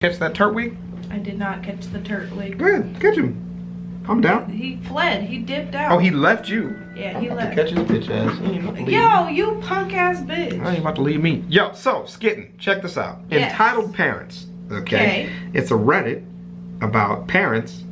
Catch that turtwig? I did not catch the turtwig. Good, catch him. Calm down. He fled. He dipped out. Oh, he left you. Yeah, he left. Catch his bitch ass. Yo, you punk ass bitch. I ain't about to leave me. Yo, so Skitten, check this out. Yes. Entitled Parents. Okay. It's a Reddit about parents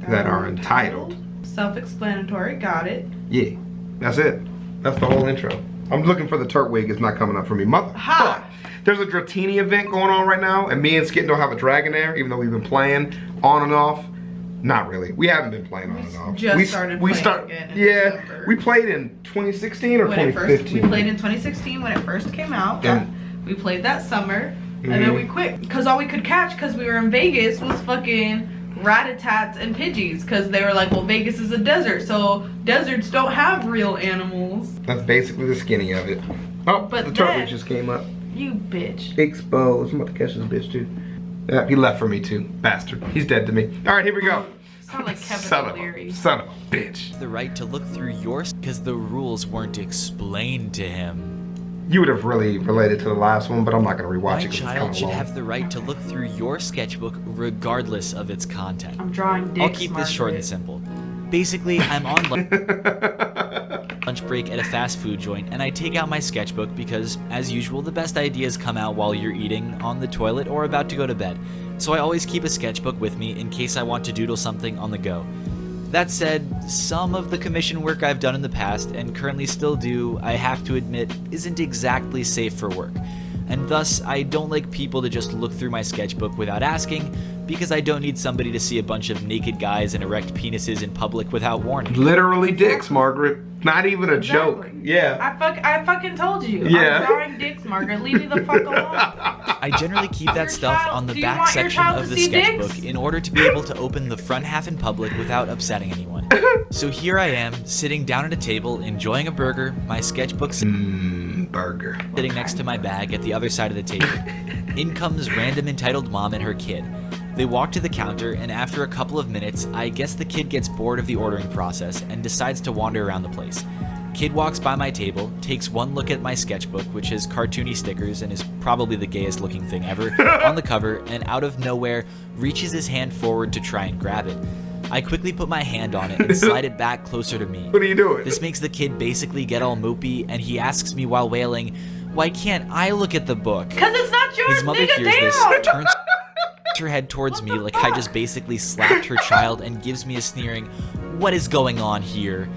that are entitled. Self-explanatory. Got it. Yeah, that's it. That's the whole intro. I'm looking for the turtwig. It's not coming up for me. Ha! There's a Dratini event going on right now, and me and Skitten don't have a dragon there, even though we've been playing on and off. Not really. We haven't been playing on and off. We started playing again in December. We played in 2016 or 2015. We played in 2016 when it first came out. Yeah. We played that summer, and then we quit because all we could catch because we were in Vegas was fucking rat-a-tats and pidgeys because they were like, well, Vegas is a desert, so deserts don't have real animals. That's basically the skinny of it. Oh, but the turtwig just came up. You bitch. Exposed. I'm about to catch this bitch too. Yeah, he left for me too. Bastard. He's dead to me. Alright, here we go. Sound like Kevin O'Leary. Son of a bitch. The right to look through yours because the rules weren't explained to him. You would have really related to the last one, but I'm not going to rewatch it. My child should have the right to look through your sketchbook regardless of its content. I'm drawing dicks, I'll keep this short and simple. Basically, I'm on lunch break at a fast food joint, and I take out my sketchbook because, as usual, the best ideas come out while you're eating, on the toilet, or about to go to bed. So I always keep a sketchbook with me in case I want to doodle something on the go. That said, some of the commission work I've done in the past, and currently still do, I have to admit, isn't exactly safe for work. And thus, I don't like people to just look through my sketchbook without asking, because I don't need somebody to see a bunch of naked guys and erect penises in public without warning. Literally dicks, Margaret. Not even a joke. Yeah. I fucking told you. Yeah. I'm drawing dicks, Margaret. Leave me the fuck alone. I generally keep that stuff on the back section of the sketchbook in order to be able to open the front half in public without upsetting anyone. So here I am, sitting down at a table, enjoying a burger, my sketchbook's burger sitting next to my bag at the other side of the table. In comes random entitled mom and her kid. They walk to the counter, and after a couple of minutes, I guess the kid gets bored of the ordering process and decides to wander around the place. Kid walks by my table, takes one look at my sketchbook, which has cartoony stickers and is probably the gayest looking thing ever, on the cover, and out of nowhere, reaches his hand forward to try and grab it. I quickly put my hand on it and slide it back closer to me. What are you doing? This makes the kid basically get all mopey, and he asks me while wailing, "Why can't I look at the book?" Because it's not yours, His mother nigga, hears this, damn! turns her head towards me like I just basically slapped her child, and gives me a sneering, "What is going on here?"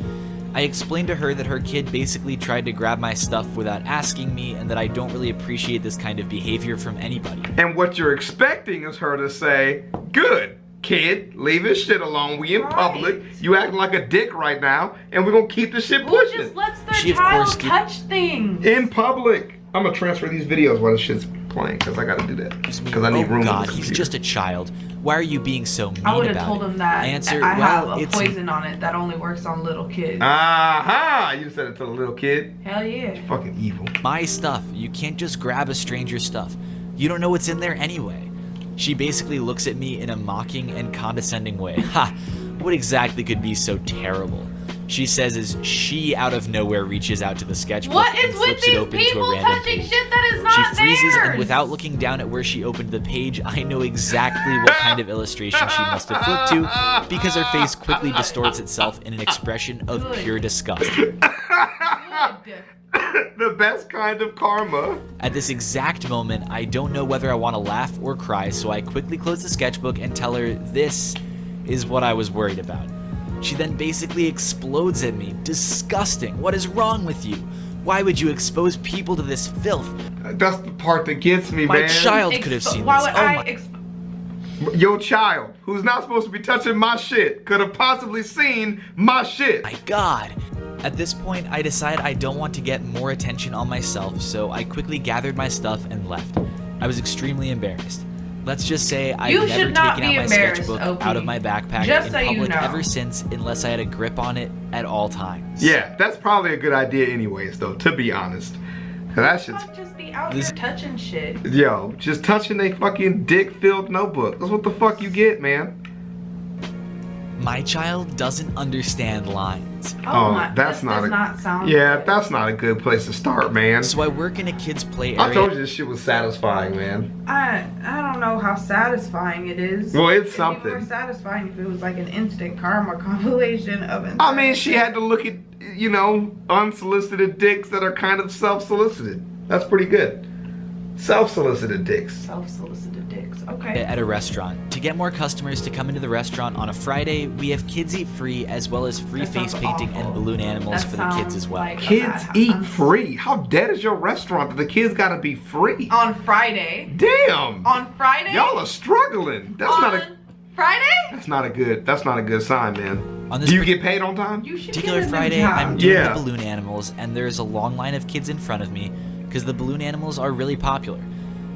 I explained to her that her kid basically tried to grab my stuff without asking me, and that I don't really appreciate this kind of behavior from anybody. And what you're expecting is her to say, "Good, kid, leave his shit alone. We in public. You acting like a dick right now, and we're gonna keep the shit Who pushing." just lets their She, of child course, touch things? In public. I'm gonna transfer these videos while this shit's playing, because I gotta do that. Because I need room. Oh God, he's just a child. Why are you being so mean about it? I would have told him that I answer, I have well, a it's poison on it that only works on little kids. Aha! You said it to the little kid. Hell yeah. Fucking evil. my stuff. You can't just grab a stranger's stuff. You don't know what's in there anyway. She basically looks at me in a mocking and condescending way. Ha! What exactly could be so terrible? She says as she out of nowhere reaches out to the sketchbook What and is with flips it these open to a people random touching page. shit that is not She freezes, theirs? and without looking down at where she opened the page, I know exactly what kind of illustration she must have flipped to, because her face quickly distorts itself in an expression of pure disgust. Good. The best kind of karma. At this exact moment, I don't know whether I want to laugh or cry, so I quickly close the sketchbook and tell her this is what I was worried about. She then basically explodes at me. Disgusting. What is wrong with you? Why would you expose people to this filth? That's the part that gets me, My man. child could have seen Why this. would Oh I my Your child, who's not supposed to be touching my shit, could have possibly seen my shit. God. At this point, I decide I don't want to get more attention on myself, so I quickly gathered my stuff and left. I was extremely embarrassed. Let's just say I've You never should not taken be out my embarrassed, sketchbook OP. out of my backpack Just in so you public know. ever since, unless I had a grip on it at all times. Yeah, that's probably a good idea anyways, though, to be honest. 'Cause that shit's, Fuck, just be out here touching shit. yo, just touching a fucking dick-filled notebook. That's what the fuck you get, man. My child doesn't understand lines. Oh, my, that's this not does a not sound yeah. good. That's not a good place to start, man. So I work in a kids' play I area. told you this shit was satisfying, man. I don't know how satisfying it is. Well, it's It'd be something. more satisfying if it was like an instant karma compilation of it. I mean, she had to look at, you know, unsolicited dicks that are kind of self-solicited. That's pretty good. Self-solicited dicks. Self-solicited dicks. Okay. At a restaurant. To get more customers to come into the restaurant on a Friday, we have kids eat free as well as free That face sounds painting awful. and balloon animals That for the kids sounds as well. like- Kids Okay, eat I'm- free. How dead is your restaurant that the kids gotta be free? On Friday. Damn. On Friday. Y'all are struggling. That's on not a. Friday. That's not a good sign, man. On this Do you get paid on time? You should particular get a new Friday, job. I'm doing Yeah. the balloon animals, and there's a long line of kids in front of me because the balloon animals are really popular.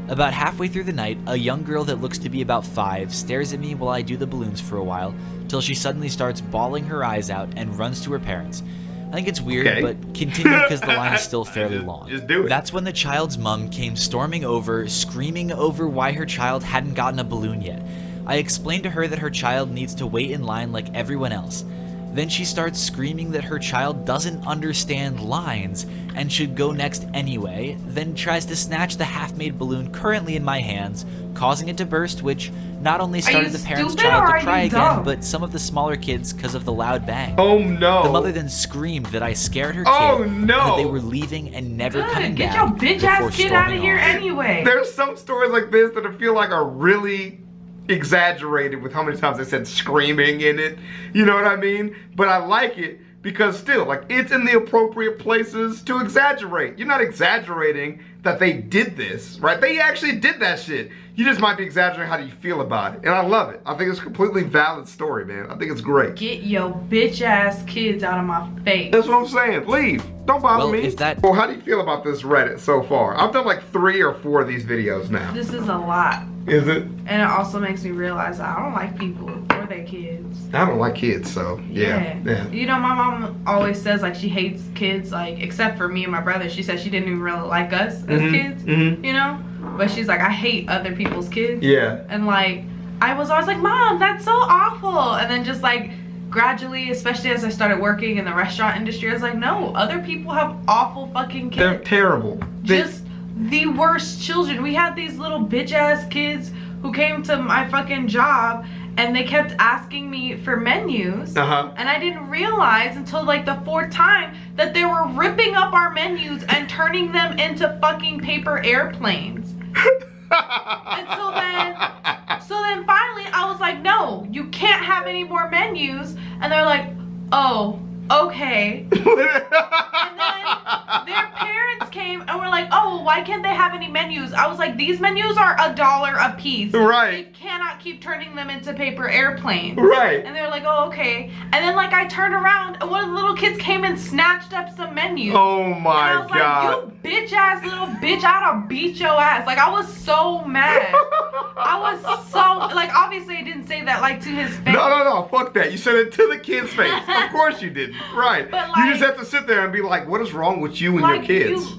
About halfway through the night, a young girl that looks to be about 5 stares at me while I do the balloons for a while, till she suddenly starts bawling her eyes out and runs to her parents. I think it's weird, Okay. but continue because the line is still fairly long. Just do it. That's when the child's mom came storming over, screaming over why her child hadn't gotten a balloon yet. I explained to her that her child needs to wait in line like everyone else. Then she starts screaming that her child doesn't understand lines and should go next anyway, then tries to snatch the half-made balloon currently in my hands, causing it to burst, which not only started you the parent's stupid child or to are cry you again, dumb? but some of the smaller kids because of the loud bang. Oh no. The mother then screamed that I scared her kid, Oh, and no. that they were leaving and never coming Good. Get your back bitch before ass kid out of storming here off. anyway. There's some stories like this that I feel like are really exaggerated with how many times they said screaming in it. You know what I mean? But I like it because still, like, it's in the appropriate places to exaggerate. You're not exaggerating that they did this, right? They actually did that shit. You just might be exaggerating how do you feel about it. And I love it. I think it's a completely valid story, man. I think it's great. Get your bitch ass kids out of my face. That's what I'm saying. Leave. Don't bother Well, me. if that- Well, how do you feel about this Reddit so far? I've done like 3 or 4 of these videos now. This is a lot. Is it? And it also makes me realize that I don't like people or their kids. I don't like kids, so yeah. You know, my mom always says like she hates kids, like except for me and my brother. She says she didn't even really like us as kids, you know? But she's like, I hate other people's kids. Yeah. And like, I was always like, Mom, that's so awful. And then just like gradually, especially as I started working in the restaurant industry, I was like, no, other people have awful fucking kids. They're terrible. Just the worst children. We had these little bitch ass kids who came to my fucking job and they kept asking me for menus. And I didn't realize until like the 4th time that they were ripping up our menus and turning them into fucking paper airplanes. And so then finally I was like, no, you can't have any more menus. And they're like, oh, okay. And then their parents came and were like, oh, why can't they have any menus? I was like, these menus are $1 a piece. Right. You cannot keep turning them into paper airplanes. Right. And they were like, oh, okay. And then like I turned around and one of the little kids came and snatched up some menus. Oh And I my was god. like, you bitch ass little bitch, I'd beat your ass. Like I was so mad. I was so, like, obviously I didn't say that like to his face. No, fuck that. You said it to the kid's face. Of course you didn't. Right. But, you like- just have to sit there and be like, what is wrong with you and Like your kids?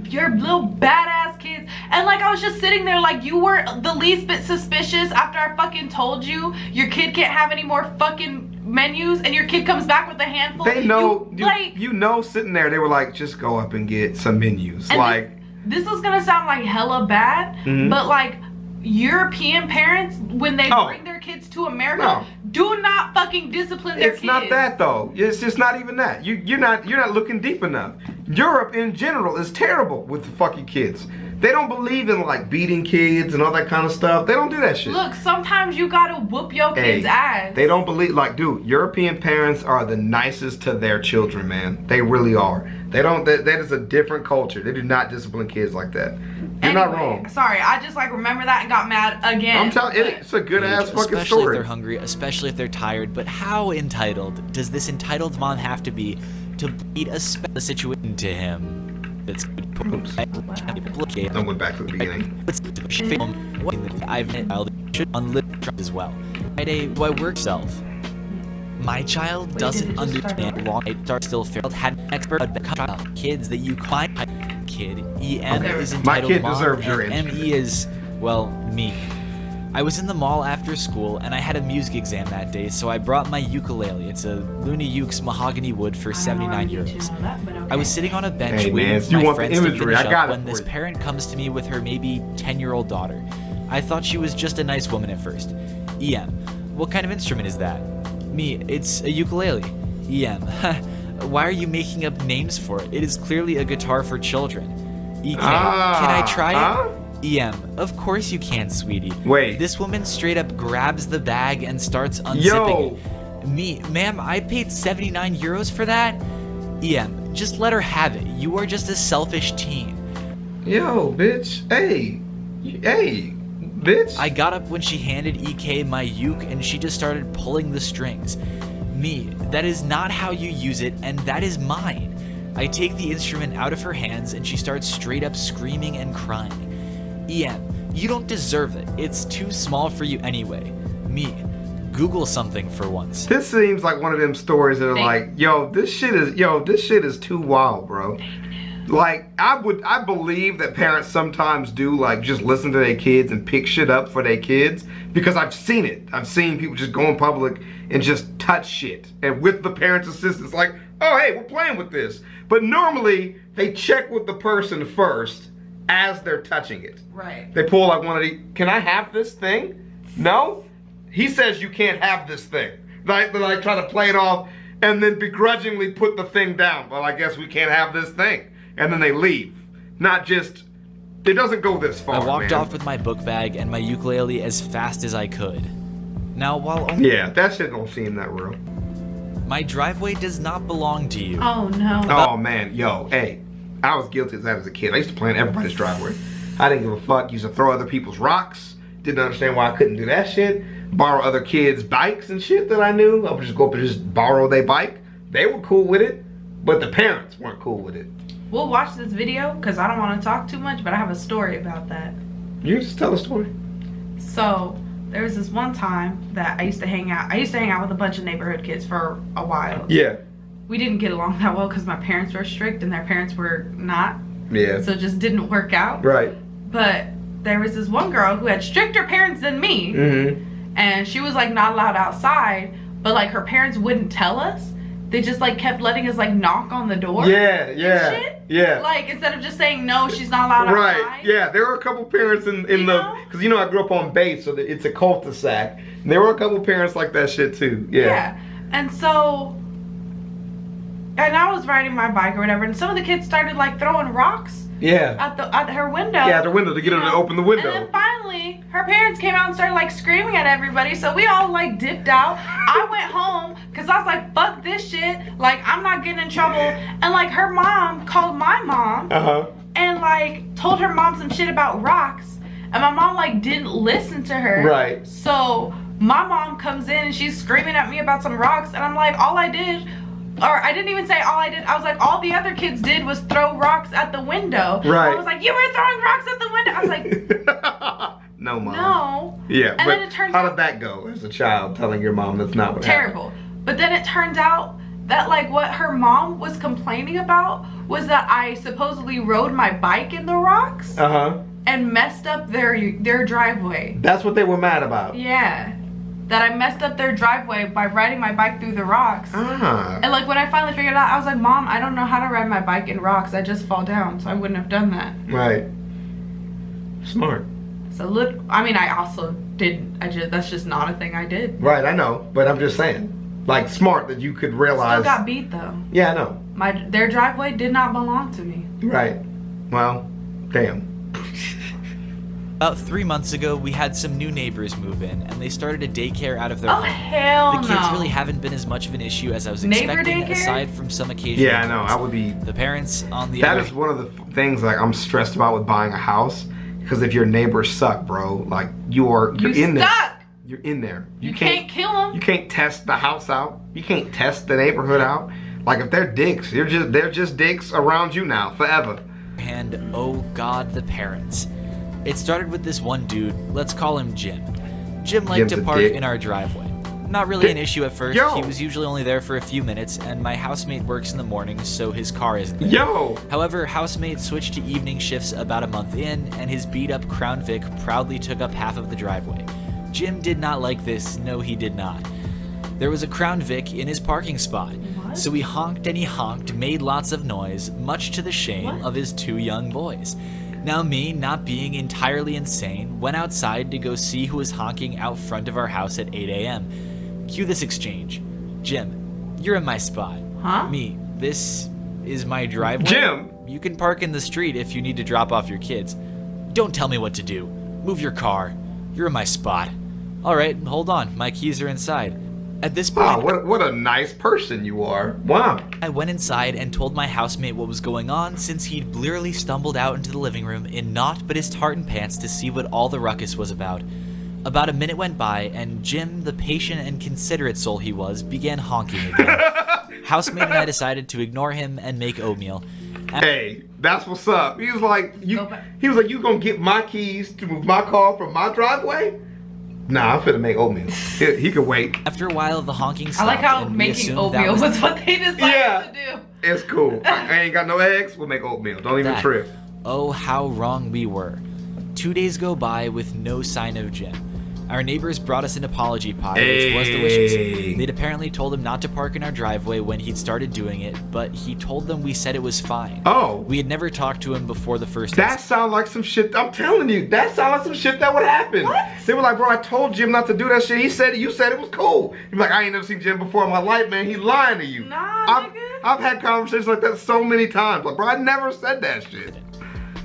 your little badass kids. And like I was just sitting there like you weren't the least bit suspicious after I fucking told you your kid can't have any more fucking menus and your kid comes back with a handful. They know, you know, sitting there, they were like, just go up and get some menus. And Like, this is gonna sound like hella bad, but like European parents, when they bring their kids to America, do not fucking discipline their kids. it's not that though. It's just not even that. You're not looking deep enough. Europe in general is terrible with the fucking kids. They don't believe in like beating kids and all that kind of stuff. They don't do that shit. Look, sometimes you gotta whoop your kid's ass. They don't believe, like, dude, European parents are the nicest to their children, man. They really are. They don't, that is a different culture. They do not discipline kids like that. You're not wrong. Sorry, I just like remember that and got mad again. I'm telling you, it's a good ass fucking Especially if story. they're hungry, especially if they're tired. But how entitled does this entitled mom have to be to beat a situation to him? That's Oops. I went back to the beginning. I've should unlive as well. Friday, I work self. My child doesn't understand long start still failed had an expert child kids that you climb kid EM is entitled My kid mom, deserves your and interest. ME is well me. I was in the mall after school and I had a music exam that day, so I brought my ukulele. It's a Looney Ukes mahogany wood for 79 euros. I was sitting on a bench waiting for my friends to finish up when this parent comes to me with her maybe 10-year-old daughter. I thought she was just a nice woman at first. EM, what kind of instrument is that? Me, it's a ukulele. EM, why are you making up names for it? It is clearly a guitar for children. EK, can I try it? EM, of course you can, sweetie. Wait. This woman straight up grabs the bag and starts unzipping it. Me, ma'am, I paid 79 euros for that? EM, just let her have it. You are just a selfish teen. Yo, bitch. Hey, bitch. I got up when she handed EK my uke and she just started pulling the strings. Me, that is not how you use it, and that is mine. I take the instrument out of her hands and she starts straight up screaming and crying. EM, you don't deserve it. It's too small for you anyway. Me, Google something for once. This seems like one of them stories that are like, yo, this shit is too wild, bro. Like, I believe that parents sometimes do like just listen to their kids and pick shit up for their kids, because I've seen it. I've seen people just go in public and just touch shit, and with the parents' assistance, like, oh hey, we're playing with this. But normally they check with the person first as they're touching it. Right. They pull like one of the, can I have this thing? No? He says you can't have this thing. Like, they like try to play it off and then begrudgingly put the thing down. Well, I guess we can't have this thing. And then they leave. Not just, it doesn't go this far, I walked man. off with my book bag and my ukulele as fast as I could. Now, while only Yeah, that shit don't seem that real. my driveway does not belong to you. Oh no. Oh man, yo, hey. I was guilty of that as a kid. I used to play in everybody's driveway. I didn't give a fuck. Used to throw other people's rocks. Didn't understand why I couldn't do that shit. Borrow other kids' bikes and shit that I knew. I would just go up and just borrow their bike. They were cool with it, but the parents weren't cool with it. We'll watch this video because I don't want to talk too much, but I have a story about that. You just tell a story. So there was this one time that I used to hang out. I used to hang out with a bunch of neighborhood kids for a while. Yeah. We didn't get along that well because my parents were strict and their parents were not. Yeah. So it just didn't work out. Right. But there was this one girl who had stricter parents than me. Mm-hmm. And she was like not allowed outside, but like her parents wouldn't tell us. They just like kept letting us like knock on the door. Yeah, yeah, and shit. yeah. Like instead of just saying no, she's not allowed Right. outside. Yeah. There were a couple parents in the, because you know I grew up on base, so it's a cul-de-sac. And there were a couple parents like that shit too. Yeah. Yeah. And so, and I was riding my bike or whatever, and some of the kids started like throwing rocks. Yeah. At her window. Yeah, at the window to get her to open the window. And then finally, her parents came out and started like screaming at everybody. So we all like dipped out. I went home because I was like, fuck this shit. Like, I'm not getting in trouble. And like her mom called my mom and like told her mom some shit about rocks. And my mom like didn't listen to her. Right. So my mom comes in and she's screaming at me about some rocks. And I'm like, all I did, or I didn't even say all I did. I was like, all the other kids did was throw rocks at the window. Right. I was like, you were throwing rocks at the window. I was like, no, mom. no. Yeah, And but then it turns how out did that go as a child telling your mom that's not what terrible. But then it turned out that like what her mom was complaining about was that I supposedly rode my bike in the rocks and messed up their driveway. That's what they were mad about. Yeah. That I messed up their driveway by riding my bike through the rocks. And like when I finally figured it out, I was like, Mom, I don't know how to ride my bike in rocks. I just fall down, so I wouldn't have done that. Right. Smart. So look, I mean, I also didn't. That's just not a thing I did. Right, I know, but I'm just saying, like, smart that you could realize. Still got beat though. Yeah, I know. Their driveway did not belong to me. Right. Well, damn. About 3 months ago, we had some new neighbors move in, and they started a daycare out of their Oh home. hell no. The kids really haven't been as much of an issue as I was Neighbor expecting, daycare? aside from some occasional Yeah, I know. calls. I would be. The parents, on the That other is one of the things like I'm stressed about with buying a house, because if your neighbors suck, bro, like you're in there. Stuck. You're in there. You can't kill them. You can't test the house out. You can't test the neighborhood out. Like if they're dicks, they're just dicks around you now forever. hand, oh god, the parents. It started with this one dude, let's call him Jim. Jim liked Jim's to a park dick. in our driveway. Not really an issue at first. Yo. He was usually only there for a few minutes, and my housemate works in the mornings, so his car isn't there. Yo. However, housemate switched to evening shifts about a month in, and his beat-up Crown Vic proudly took up half of the driveway. Jim did not like this. No, he did not. There was a Crown Vic in his parking spot. What? So he honked and he honked, made lots of noise, much to the shame of his 2 young boys. Now me, not being entirely insane, went outside to go see who was honking out front of our house at 8 a.m. Cue this exchange. Jim, you're in my spot. Huh? Me, this is my driveway. Jim. You can park in the street if you need to drop off your kids. Don't tell me what to do. Move your car. You're in my spot. All right, hold on. My keys are inside. At this point, Wow, what a nice person you are. Wow. I went inside and told my housemate what was going on since he'd blearily stumbled out into the living room in naught but his tartan pants to see what all the ruckus was about. About a minute went by, and Jim, the patient and considerate soul he was, began honking again. Housemate and I decided to ignore him and make oatmeal. Hey, that's what's up. He was like, you gonna get my keys to move my car from my driveway? Nah, I'm finna make oatmeal. He could wait. After a while, the honking I stopped. like how and we making assumed oatmeal that was what they decided to do. It's cool. I ain't got no eggs. We'll make oatmeal. Don't even that. trip. Oh, how wrong we were. 2 days go by with no sign of Jim. Our neighbors brought us an apology pie, which was delicious. They'd apparently told him not to park in our driveway when he'd started doing it, but he told them we said it was fine. Oh. We had never talked to him before the first That incident. sounds like some shit. I'm telling you, that sounds like some shit that would happen. What? They were like, bro, I told Jim not to do that shit. You said it was cool. You're like, I ain't never seen Jim before in my life, man. He lying to you. Nah, nigga. I've had conversations like that so many times. Like, bro, I never said that shit.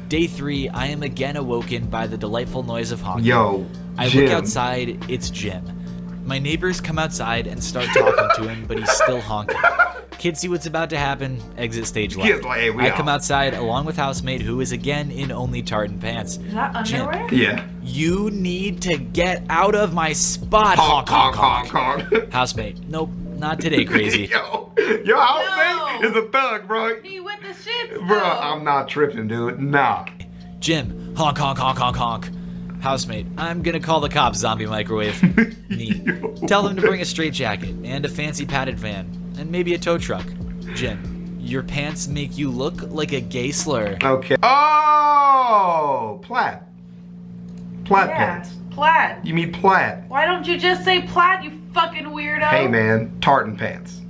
Day 3, I am again awoken by the delightful noise of honking. Yo, I Jim. look outside, it's Jim. My neighbors come outside and start talking to him, but he's still honking. Kids see what's about to happen, exit stage left. Kids like, hey, we I out. come outside along with housemate, who is again in only tartan pants. Is that Jim, underwear? Yeah. you need to get out of my spot. Honk, honk, honk, honk. Housemate, nope, not today, crazy. Your housemate is a thug, bro. He with the shits, Bro, though. I'm not tripping, dude. Nah. Jim, honk, honk, honk, honk, honk. Housemate, I'm gonna call the cops, zombie microwave. Me. Tell them to bring a straitjacket and a fancy padded van and maybe a tow truck. Jim, your pants make you look like a gay slur. Okay. Oh, plaid. Plaid pants. Plaid. You mean plaid? Why don't you just say plaid, you fucking weirdo? Hey, man, tartan pants.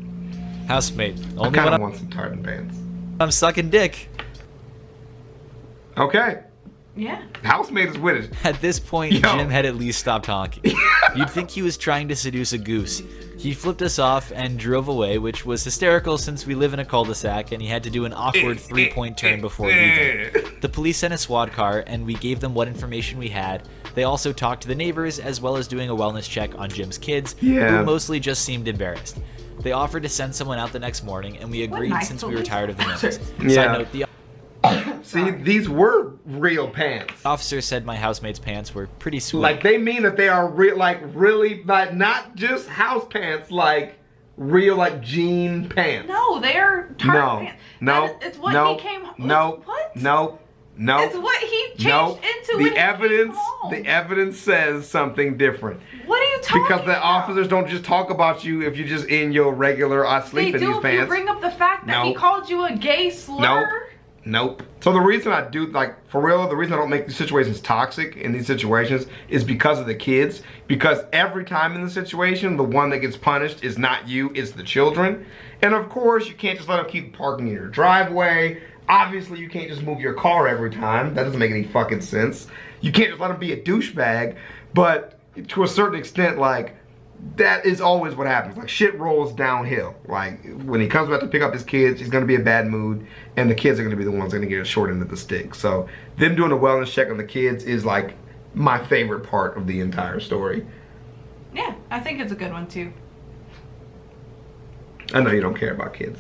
Housemate, I only kind when of want some tartan pants. I'm sucking dick. Okay. Yeah. Housemate is with it. At this point, Yo. Jim had at least stopped honking. You'd think he was trying to seduce a goose. He flipped us off and drove away, which was hysterical since we live in a cul-de-sac and he had to do an awkward 3-point turn before leaving. The police sent a SWAT car and we gave them what information we had. They also talked to the neighbors as well as doing a wellness check on Jim's kids, Yeah. who mostly just seemed embarrassed. They offered to send someone out the next morning and we agreed nice since we were police tired of the noise. Yeah. Side note, the See, these were real pants. officer said my housemate's pants were pretty sweet. Like, they mean that they are real, like, really, like, not just house pants, like, real, like, jean pants. No, they're tartan pants. It's what he came. No. What? No. No. It's what he changed No. into when The he evidence, came home. the evidence says something different. What are you talking Because the about? officers don't just talk about you if you're just in your regular, I They sleep in do these if you pants. bring up the fact that he Nope. called you a gay slur. Nope. So the reason I do, like, for real, the reason I don't make these situations toxic in these situations is because of the kids. Because every time in the situation, the one that gets punished is not you, it's the children. And of course, you can't just let them keep parking in your driveway. Obviously, you can't just move your car every time. That doesn't make any fucking sense. You can't just let them be a douchebag. But to a certain extent, like, that is always what happens. Like, shit rolls downhill. Like, when he comes back to pick up his kids, he's gonna be in a bad mood, and the kids are gonna be the ones that are gonna get a short end of the stick. So, them doing a wellness check on the kids is, like, my favorite part of the entire story. Yeah, I think it's a good one too. I know you don't care about kids.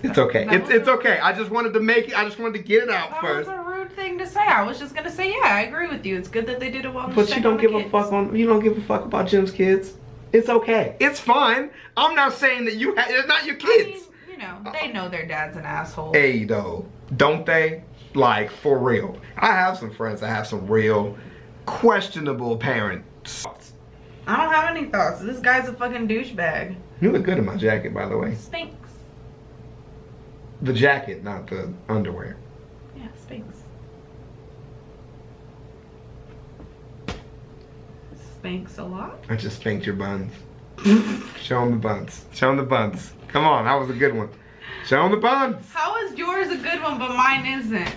It's okay. It's okay. I just wanted to make it, I just wanted to get it out That first. was a rude thing to say. I was just gonna say, yeah, I agree with you. It's good that they did a wellness But check you don't on the give a kids. fuck on, you don't give a fuck about Jim's kids. It's okay. It's fine. I'm not saying that you, it's not your I kids. mean, you know, they know their dad's an asshole. Hey, though, don't they? Like, for real. I have some friends that have some real questionable parents. I don't have any thoughts. This guy's a fucking douchebag. You look good in my jacket, by the way. Spanx. The jacket, not the underwear. Yeah, Spanx. Spanx a lot? I just spanked your buns. Show them the buns. Show them the buns. Come on, that was a good one. Show them the buns. How is yours a good one, but mine isn't?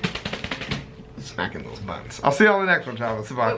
Smacking those buns. I'll see you on the next one, ChavezzSlovakia.